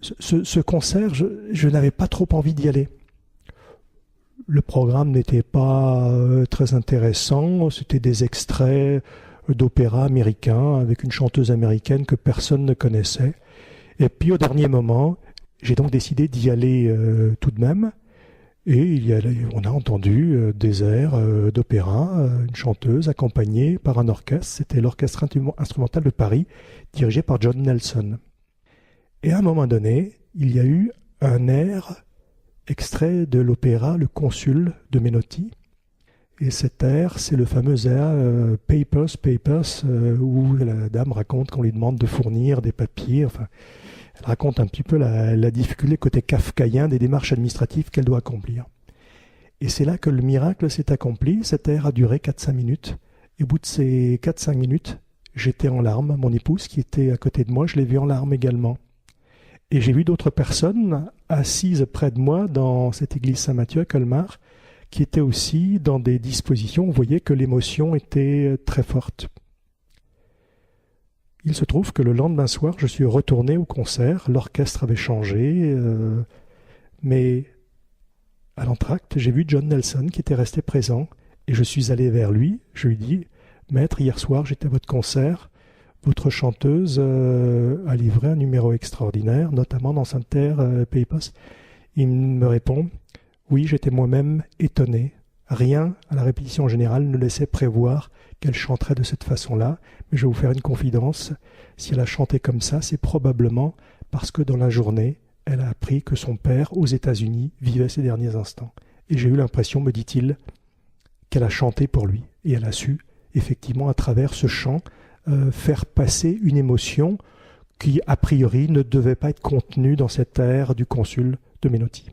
Ce concert, je n'avais pas trop envie d'y aller. Le programme n'était pas très intéressant, c'était des extraits d'opéra américain avec une chanteuse américaine que personne ne connaissait. Et puis au dernier moment, j'ai donc décidé d'y aller tout de même. Et on a entendu des airs d'opéra, une chanteuse accompagnée par un orchestre. C'était l'Orchestre instrumental de Paris, dirigé par John Nelson. Et à un moment donné, il y a eu un air extrait de l'opéra Le Consul de Menotti. Et cet air, c'est le fameux air Papers, Papers, où la dame raconte qu'on lui demande de fournir des papiers. Enfin, elle raconte un petit peu la difficulté côté kafkaïen des démarches administratives qu'elle doit accomplir. Et c'est là que le miracle s'est accompli. Cet air a duré 4-5 minutes. Et au bout de ces 4-5 minutes, j'étais en larmes. Mon épouse, qui était à côté de moi, je l'ai vue en larmes également. Et j'ai vu d'autres personnes assises près de moi dans cette église Saint-Matthieu à Colmar, qui étaient aussi dans des dispositions où on voyait que l'émotion était très forte. Il se trouve que le lendemain soir, je suis retourné au concert. L'orchestre avait changé, mais à l'entracte, j'ai vu John Nelson qui était resté présent. Et je suis allé vers lui. Je lui dis « Maître, hier soir, j'étais à votre concert. Votre chanteuse a livré un numéro extraordinaire, notamment dans Saint-Terre, Pays Basque. » Il me répond « Oui, j'étais moi-même étonné. Rien à la répétition générale ne laissait prévoir qu'elle chanterait de cette façon-là. Mais je vais vous faire une confidence. Si elle a chanté comme ça, c'est probablement parce que dans la journée, elle a appris que son père, aux États-Unis, vivait ces derniers instants. Et j'ai eu l'impression, me dit-il, qu'elle a chanté pour lui. Et elle a su, effectivement, à travers ce chant, faire passer une émotion qui, a priori, ne devait pas être contenue dans cet air du consul de Menotti.